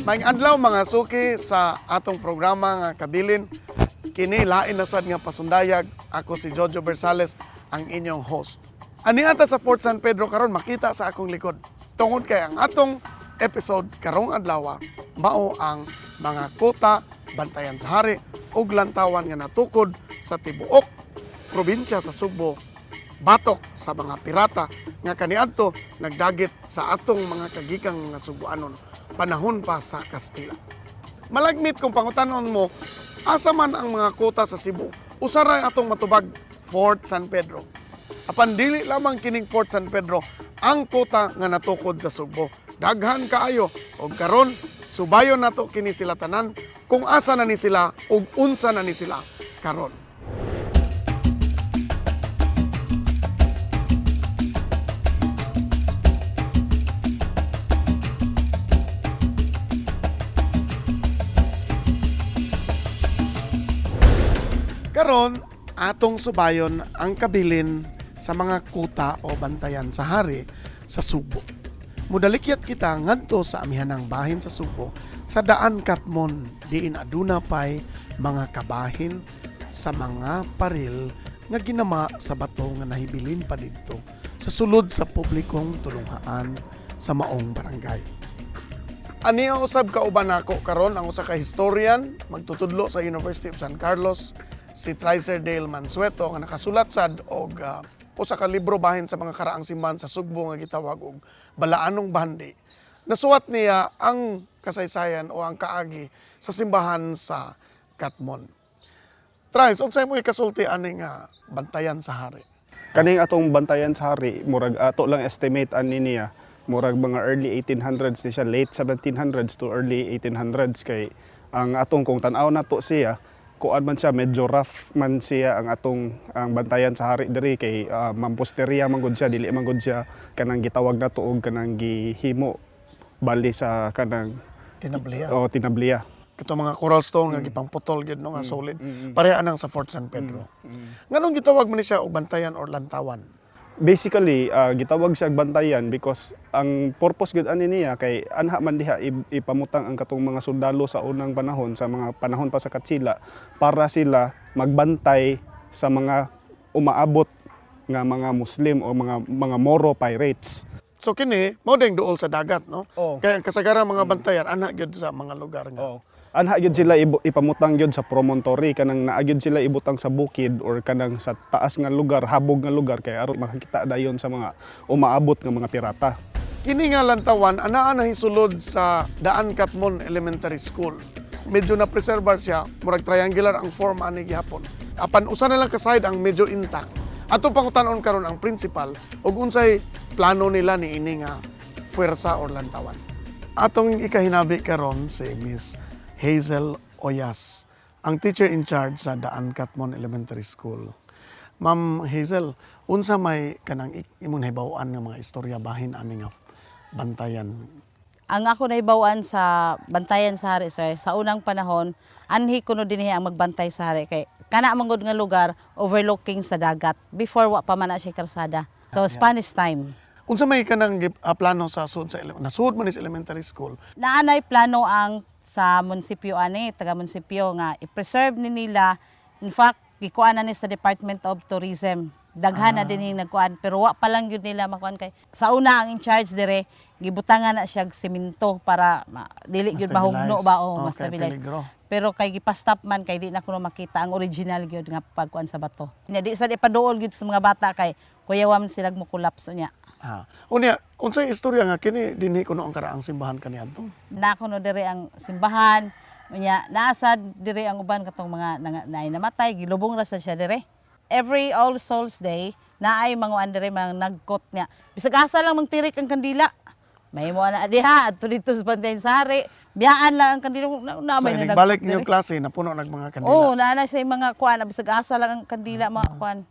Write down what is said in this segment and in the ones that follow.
Maayong adlaw mga suki sa atong programa nga Kabilin. Kini lain na sad nga pasundayag. Ako si Jojo Bersales, ang inyong host. Ani ata sa Fort San Pedro karon makita sa akong likod. Tungod kay ang atong episode karong adlaw mao ang mga kota, bantayan sa hari ug lantawan nga natukod sa tibuok probinsya sa Subo, batok sa mga pirata nga kaniadto nagdagit sa atong mga kagikang mga Subuanon panahon pa sa Kastila. Malagmit kung pangutanon mo, asa man ang mga kota sa Cebu, usaray atong matubag Fort San Pedro. Apan dili lamang kining Fort San Pedro ang kota nga natukod sa Subo. Daghan kaayo og karon subayon nato kini sila tanan kung asa na ni sila ug unsa na ni sila karon. Karon atong subayon ang kabilin sa mga kuta o bantayan sa hari sa Subo. Mudalikyat kita ngadto sa amihanang bahin sa Subo sa daan Katmon diin aduna pay mga kabahin sa mga paril nga ginama sa bato nga nahibilin pa didto sa sulod sa publikong tulunghaan sa maong barangay. Ani ang usab kauban nako karon ang usa ka historian magtutudlo sa University of San Carlos, si Tricer Dale Mansueto nga nakasulat sad og usa ka libro bahin sa mga karaang simbahan sa Sugbo nga gitawag og Balaanong Bandi. Nasuwat niya ang kasaysayan o ang kaagi sa simbahan sa Katmon. Trice, unsay mo ikasulti ani nga bantayan sa hari? Kaning atong bantayan sa hari, murag ato lang estimate ani niya, murag mga early 1800s ni siya, late 1700s to early 1800s kay ang atong kung tan-aw nato siya kuan man siya, medyo rough man siya ang bantayan sa hari diri kay mamposterya man gud siya, dili man gud siya kanang gitawag nato og kanang gihimo bali sa kanang Tinabliya. o tinabliya. Kito mga coral stone nga gipangputol gyud no nga solid. Pareha nang sa Fort San Pedro. Nganong gitawag man ni siya og bantayan or lantawan? Basically, gitawag siya bantayan because ang purpose gud ani niya kay anha man diha ipamutang ang katong mga sundalo sa unang panahon, sa mga panahon pa sa Katsila, para sila magbantay sa mga umaabot nga mga Muslim o mga Moro pirates. So kini mao ding duol sa dagat no. Oh. Kaya kasagaran mga bantayan ana gyud sa mga lugar nga. Anha gyud sila ipamutang gyud sa promontory, kanang naa gyud sila ibutang sa bukid or kanang sa taas nga lugar, habog nga lugar kay aron makakita dayon sa mga umaabot nga mga pirata. Kini nga lantawan anaa na hisulod sa Daan Katmon Elementary School. Medyo na preserbar siya, murag triangular ang form ani gihapon. Apan usa na lang ka side ang medyo intact. Ato pangutanon karon ang principal ug unsay plano nila ni ini nga puwersa or lantawan. Atong ikahinabi karon si Miss Hazel Oyas, ang teacher in charge sa Daan Katmon Elementary School. Ma'am Hazel, unsa may kanang imong hibaw-an nga mga istorya bahin ani nga bantayan? Ang ako nahibawan sa bantayan sa hari, sir, sa unang panahon, anhi kuno dinhi ang magbantay sa hari kay kana mangod nga lugar overlooking sa dagat before wa pa man na siya karsada. So Spanish time. Unsa may kanang plano sa sud sa nasud man is elementary school? Naanay plano ang sa munisipyo ani, taga-munisipyo nga i-preserve ni nila. In fact, gikuan na ni sa Department of Tourism. Daghan na din yung nagkuan, pero wa pa lang yun nila makuan kay. Sa una ang in charge dire, gibutangan na siya semento para dili gyud mahugno ba o mas stabilize. Pero kay gipastop man kay di na kuno makita ang original gyud nga pagkuan sa bato. Nya di sa ipaduol gyud sa mga bata kay kuyawa man sila mo collapse unya. Unya, unsay istorya nga kini dinhi kuno ang karaang simbahan kaniadto? Na kuno dire ang simbahan, unya naasad dire ang uban katong mga namatay, gilubong ra sa siya dire. Every All Souls Day, naay mga dire mga nagkot niya. Bisag asa lang magtirik ang kandila. May mo na diha adto dito sa bantayan sa hari. Biyaan lang ang kandila na may na balik niyo klase na puno nag mga kandila. Oo, naana sa mga kuan, bisag asa lang ang kandila mga kuan.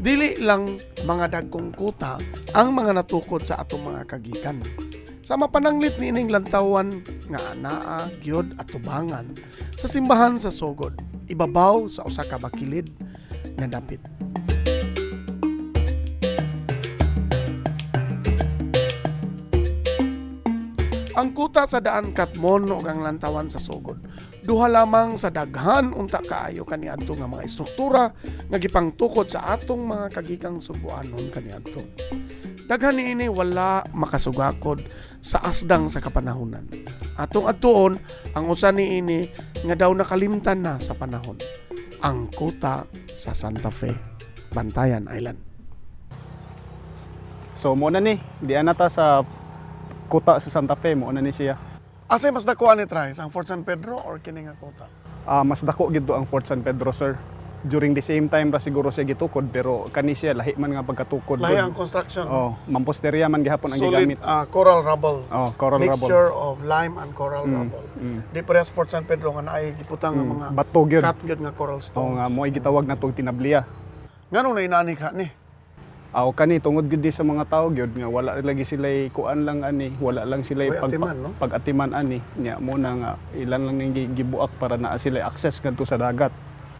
Dili lang mga dagkong kuta ang mga natukod sa atong mga kagikan. Sa mapananglit ni ining lantawan nga anaa, gyud at tubangan sa simbahan sa Sogod, ibabaw sa usa ka bakilid nga dapit. Ang kuta sa daan Katmon ug ang lantawan sa Sogod, duha lamang sa daghan unta kaayo kaniadto nga mga istruktura nga gipangtukod sa atong mga kagikang Subuanon kaniadto. Daghan niini wala makasugakod sa asdang sa kapanahunan. Atong adtuon ang usa niini nga daw nakalimtan na sa panahon, ang kuta sa Santa Fe, Bantayan Island. So mo na ni, di anata sa kuta sa Santa Fe mo na ni siya. Asay mas dakuan ni Trice, ang Fort San Pedro or kini nga kuta? Mas dako gid ang Fort San Pedro, sir. During the same time ra siguro siya gitukod pero kani siya lahi man nga pagkatukod. Lahi ang construction. Oh, mamposterya man gihapon ang Solid gigamit. coral rubble. Oh, coral rubble. Mixture of lime and coral rubble. Di parehas Fort San Pedro nga naay giputang nga mga Bato gyud. cut gyud nga coral Oh, stones. nga mo gitawag na tog tinabliya. Nganong nainani ka ni? Aw kani tungod gid di sa mga tao gyud nga wala lagi sila kuan lang ani, wala lang sila Atiman, no? pag-atiman ani. Nya mo na nga ilan lang ning gibuak para naa sila access kadto sa dagat.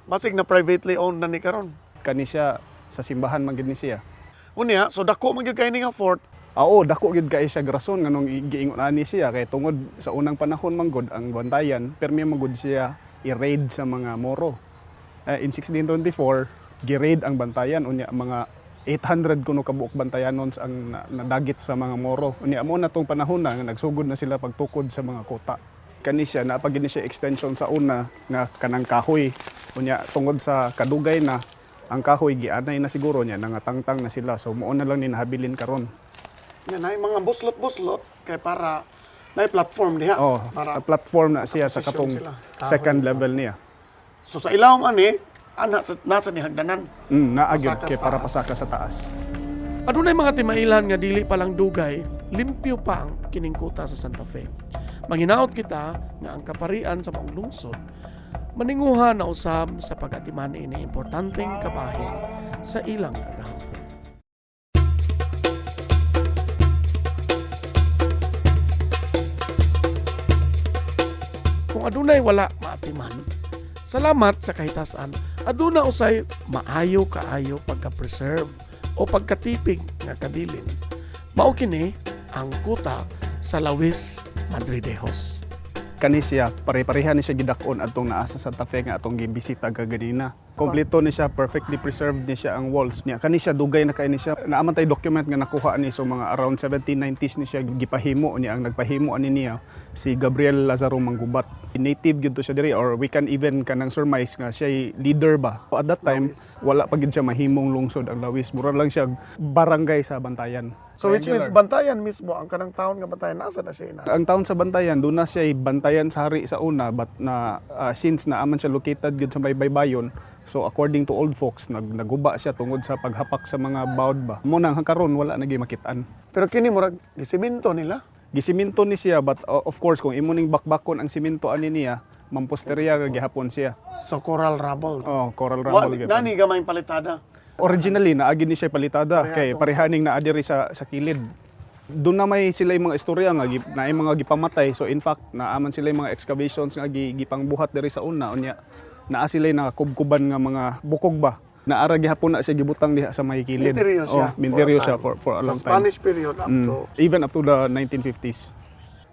Basig na privately owned na ni karon. Kani siya sa simbahan man gid ni siya. Unya, so dako man gyud kay ni nga fort. Oo, dako gid kay siya grason nganong giingon ani siya kay tungod sa unang panahon man gud ang Bantayan permi man gud siya i-raid sa mga Moro. In 1624 gi-raid ang Bantayan unya mga 800 kuno ka buok Bantayanon ang nadagit sa mga Moro. Unya mo na tong panahon na nga nagsugod na sila pagtukod sa mga kota. Kani siya napagid ni siya extension sa una nga kanang kahoy. Unya tungod sa kadugay na ang kahoy gianay na siguro niya nangatangtang na sila so mo na lang ni nahabilin karon. Yan ay mga buslot-buslot kay para na platform diha. Oh, para platform na siya sa katong sila. second level niya. So sa ilawom ani nasa ni hagdanan. Naagid Pasaka kay sa para taas. pasaka sa taas. Adunay mga timailan nga dili pa lang dugay, limpyo pa ang kining kuta sa Santa Fe. Manginaot kita nga ang kaparian sa maong lungsod maninguha na usab sa pag-atiman ini importanteng kabahin sa ilang kagahapon. Kung adunay wala maatiman, salamat sa kahitasan, aduna usay maayo kaayo pagka-preserve o pagkatipig nga kabilin. Mao kini ang kuta sa Lawis Madridejos. Kani siya pare-pareha ni siya gidakon adtong naa sa Santa Fe nga atong gibisita kaganina. Kompleto ni siya, perfectly preserved ni siya ang walls niya. Kani siya dugay na kay ni siya. Naaman tay document nga nakuha ni so mga around 1790s ni siya gipahimo niya ang nagpahimo ani niya si Gabriel Lazaro Manggubat. Native gyud to siya diri or we can even kanang surmise nga siya leader ba. So at that time wala pa gyud siya mahimong lungsod ang Lawis. Mura lang siya barangay sa Bantayan. So which means Bantayan mismo, ang kanang taon nga Bantayan, nasa na siya ina? Ang taon sa Bantayan, doon na siya bantayan sa hari sa una, but na since naaman siya located gud sa Baybayon, so according to old folks, naguba siya tungod sa paghapak sa mga bawd ba. Muna hanggang karon wala naging makitaan. Pero kini murag gisiminto nila. Gisiminto ni siya, but of course kung imo ning bakbakon ang siminto ani niya, mamposterya gihapon siya. So coral rubble. Oh, coral Wa, rubble gihapon. nani gamay palitada. Originally naagi ni siya palitada kay Parehas. parehaning naa diri sa kilid. Doon na may sila yung mga istorya nga na yung mga gipamatay. So in fact, naaman sila yung mga excavations nga gipangbuhat diri sa una unya. Naa sila yung nakakubkuban nga mga bukog ba. Naara gihapon na siya gibutang diha sa may kilid. Minteryo siya. Minteryo siya for a Sa long time. Spanish period up to. Even up to the 1950s.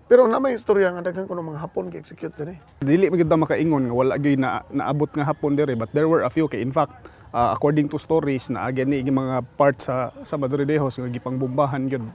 Pero na may istorya nga daghan kuno mga Hapon gi-execute diri. Dili magid ta makaingon nga wala gyud na naabot nga hapon diri, but there were a few kay in fact according to stories na agyan ni mga parts sa Madridejos nga gipangbombahan gyud